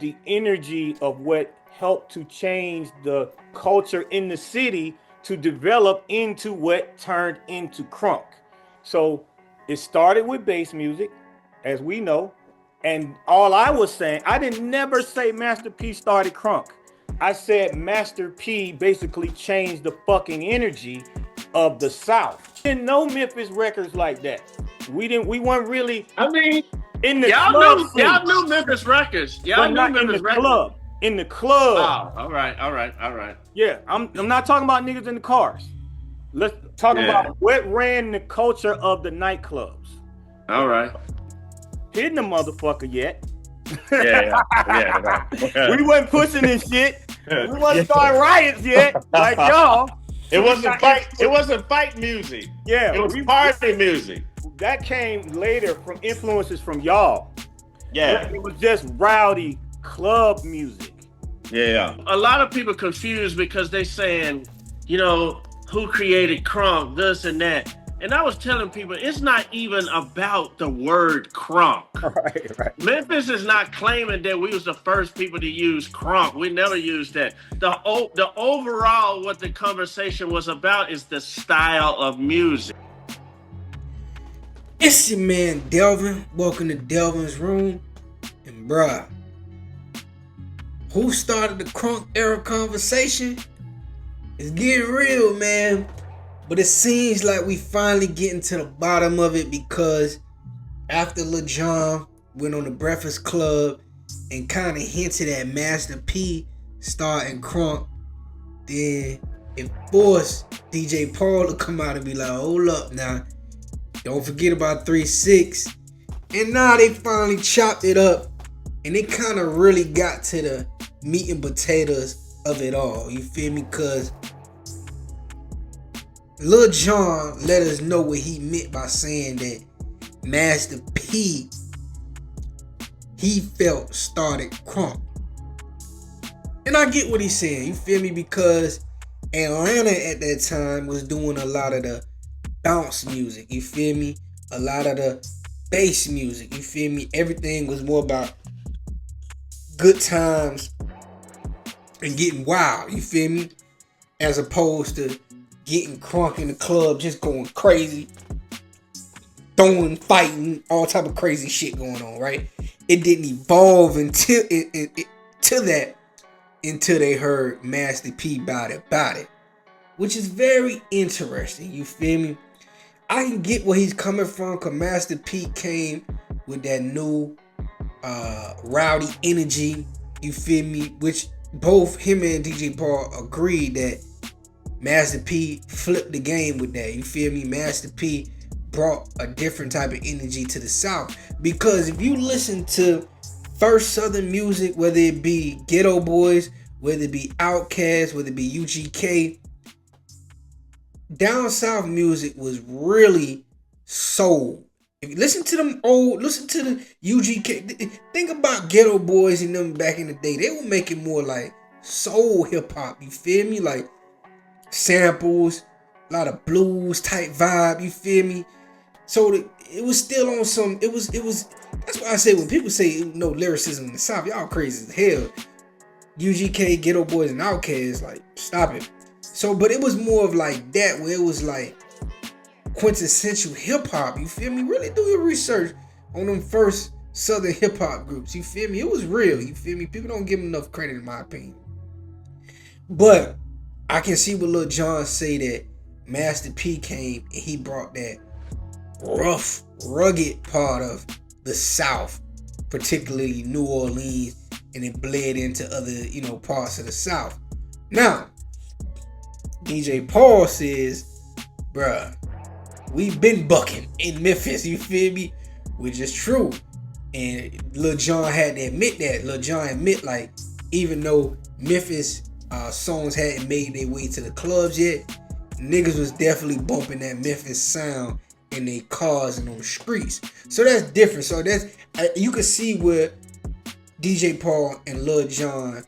the energy of what helped to change the culture in the city to develop into what turned into crunk. So it started with bass music, as we know. And all I was saying, I didn't never say Master P started crunk. I said Master P basically changed the fucking energy of the South. Didn't know Memphis records like that. We weren't really I mean, in the y'all club knew scene, y'all knew Memphis records. Y'all but knew not in the Memphis records. club. In the club. Oh, all right. Yeah, I'm not talking about niggas in the cars. Let's talk about what ran the culture of the nightclubs. All right. Hitting the motherfucker yet. Yeah. We wasn't pushing this shit. We wasn't starting riots yet, like y'all. It wasn't fight. It wasn't fight music. Yeah, it was party music. That came later from influences from y'all. Yeah, it was just rowdy club music. Yeah. A lot of people confused because they saying, you know, who created crunk, this and that. And I was telling people, it's not even about the word crunk. Right. Memphis is not claiming that we was the first people to use crunk. We never used that. The overall, what the conversation was about is the style of music. It's your man Delvin. Welcome to Delvin's Room. And bruh, who started the Crunk Era conversation? It's getting real, man. But it seems like we finally getting to the bottom of it, because after Lil Jon went on the Breakfast Club and kind of hinted at Master P starting crunk, then it forced DJ Paul to come out and be like, hold up now, don't forget about 3-6. And now they finally chopped it up, and it kind of really got to the meat and potatoes of it all. You feel me? Because Lil Jon let us know what he meant by saying that Master P, he felt, started crunk. And I get what he's saying, you feel me? Because Atlanta at that time was doing a lot of the bounce music, you feel me? A lot of the bass music, you feel me? Everything was more about good times and getting wild, you feel me? As opposed to getting crunk in the club, just going crazy, throwing, fighting, all type of crazy shit going on, right? It didn't evolve until until they heard Master P about it, which is very interesting, you feel me? I can get where he's coming from, because Master P came with that new rowdy energy, you feel me? Which both him and DJ Paul agreed that Master P flipped the game with that, you feel me? Master P brought a different type of energy to the South, because if you listen to first Southern music, whether it be Ghetto Boys, whether it be Outkast, whether it be UGK, down South music was really soul. If you listen to the UGK, think about Ghetto Boys and them back in the day. They were making more like soul hip hop, you feel me? Like samples, a lot of blues type vibe, you feel me? So it was still on some, it was, that's why I say when people say no lyricism in the South, y'all crazy as hell. UGK, Ghetto Boys, and Outkast, like, stop it. So, but it was more of like that, where it was like quintessential hip hop, you feel me? Really do your research on them first Southern hip hop groups, you feel me? It was real, you feel me? People don't give them enough credit, in my opinion. But I can see what Lil Jon say, that Master P came and he brought that rough, rugged part of the South, particularly New Orleans, and it bled into other, parts of the South. Now, DJ Paul says, bruh, we've been bucking in Memphis, you feel me? Which is true. And Lil Jon had to admit that. Lil Jon admit, like, even though Memphis songs hadn't made their way to the clubs yet, niggas was definitely bumping that Memphis sound in their cars and on the streets. So that's different. So that's, you can see where DJ Paul and Lil Jon,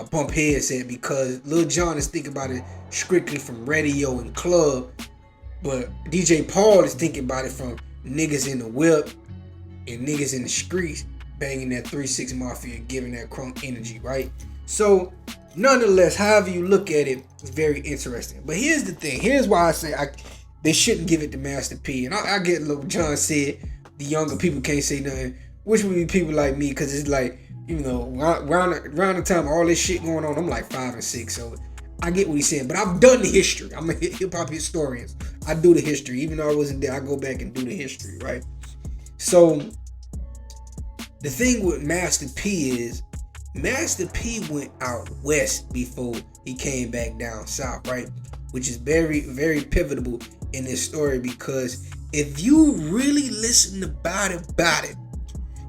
bump heads at, because Lil Jon is thinking about it strictly from radio and club, but DJ Paul is thinking about it from niggas in the whip and niggas in the streets banging that 3-6 Mafia, giving that crunk energy, right? So, nonetheless, however you look at it, it's very interesting. But here's the thing. Here's why I say they shouldn't give it to Master P. And I get Lil Jon said the younger people can't say nothing, which would be people like me, because it's like, you know, around the time all this shit going on, I'm like 5 and 6, so I get what he's saying. But I've done the history. I'm a hip-hop historian. I do the history. Even though I wasn't there, I go back and do the history, right? So, the thing with Master P is, Master P went out west before he came back down south, right? Which is very, very pivotal in this story, because if you really listen about it,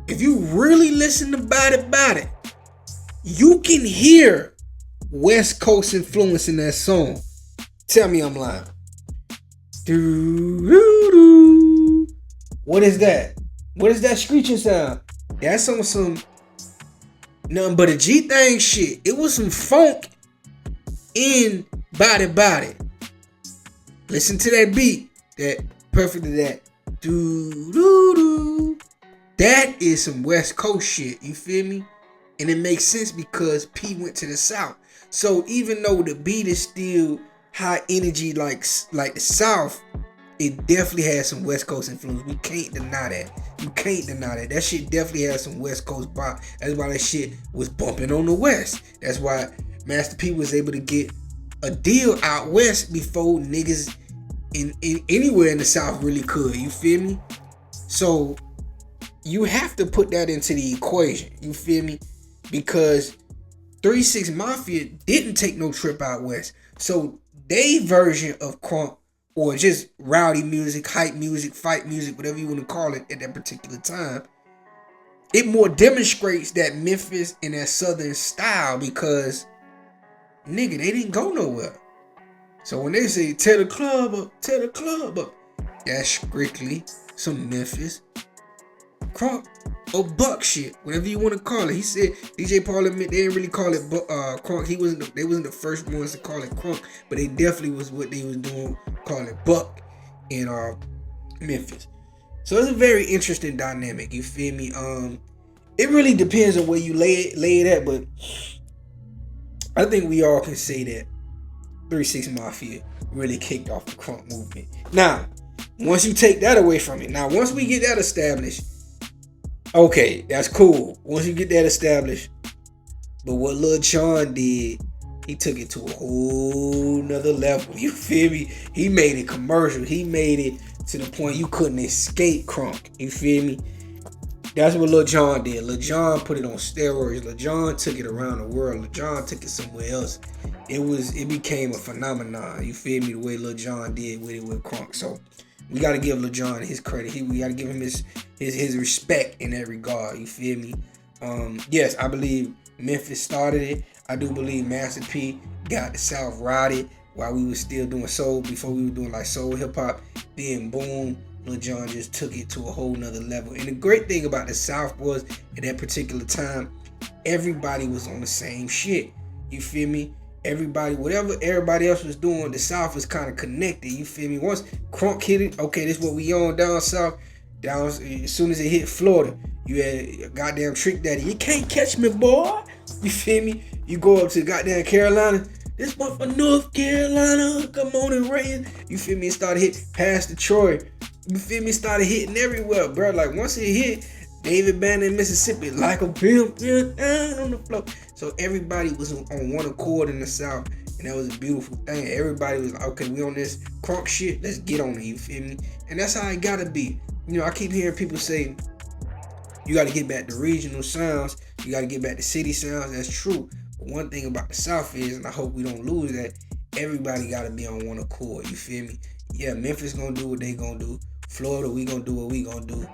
if you really listen about it, you can hear West Coast influence in that song. Tell me I'm lying. What is that? What is that screeching sound? That's on some nothing but a G thing shit. It was some funk in Body. Listen to that beat. That perfect to that. That is some West Coast shit. You feel me? And it makes sense because P went to the South. So even though the beat is still high energy like the South, it definitely has some West Coast influence. We can't deny that. You can't deny that. That shit definitely has some West Coast pop. That's why that shit was bumping on the West. That's why Master P was able to get a deal out west before niggas in anywhere in the South really could. You feel me? So you have to put that into the equation. You feel me? Because 3-6 Mafia didn't take no trip out west. So they version of crunk, or just rowdy music, hype music, fight music, whatever you want to call it at that particular time, it more demonstrates that Memphis and that southern style, because nigga, they didn't go nowhere. So when they say tear the club up, that's strictly some Memphis crunk or buck shit, whatever you want to call it. He said DJ Paul admit they didn't really call it crunk. They wasn't the first ones to call it crunk, but they definitely was what they was doing, call it buck in Memphis. So it's a very interesting dynamic. You feel me? It really depends on where you lay it at, but I think we all can say that 3-6 Mafia really kicked off the crunk movement. Now, once you take that away from it, once we get that established, okay, that's cool. Once you get that established, but what Lil Jon did, he took it to a whole nother level. You feel me? He made it commercial. He made it to the point you couldn't escape crunk. You feel me? That's what Lil Jon did. Lil Jon put it on steroids. Lil Jon took it around the world. Lil Jon took it somewhere else. It became a phenomenon. You feel me? The way Lil Jon did with it with crunk. So we got to give Lil Jon his credit. We got to give him his respect in that regard. You feel me? Yes, I believe Memphis started it. I do believe Master P got the South rotted while we was still doing soul, before we were doing like soul hip hop. Then boom, Lil Jon just took it to a whole nother level. And the great thing about the South was, at that particular time, everybody was on the same shit. You feel me? Everybody, whatever everybody else was doing, the South was kind of connected. You feel me? Once crunk hit it, okay, this is what we on down south. Down as soon as it hit Florida, you had a goddamn Trick Daddy. You can't catch me, boy. You feel me? You go up to goddamn Carolina. This one for North Carolina. Come on and rain. You feel me? It started hitting past Detroit. You feel me? Started hitting everywhere, bro. Like once it hit, David Banner in Mississippi, like a pimp on the floor. So everybody was on one accord in the South, and that was a beautiful thing. Everybody was like, okay, we on this crunk shit. Let's get on it. You feel me? And that's how it gotta be. You know, I keep hearing people say, you got to get back to regional sounds. You got to get back to city sounds. That's true. But one thing about the South is, and I hope we don't lose that, everybody got to be on one accord. You feel me? Yeah, Memphis going to do what they going to do. Florida, we going to do what we going to do.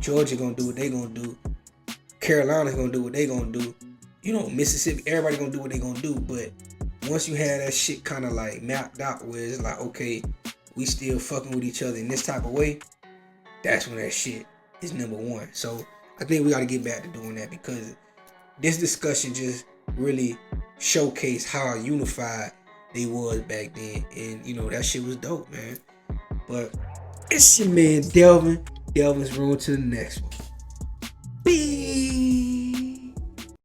Georgia going to do what they going to do. Carolina's going to do what they going to do. You know, Mississippi, everybody going to do what they going to do. But once you have that shit kind of like mapped out where it's like, okay, we still fucking with each other in this type of way, that's when that shit is number one. So I think we got to get back to doing that, because this discussion just really showcased how unified they was back then. And, you know, that shit was dope, man. But it's your man, Delvin. Delvin's room to the next one.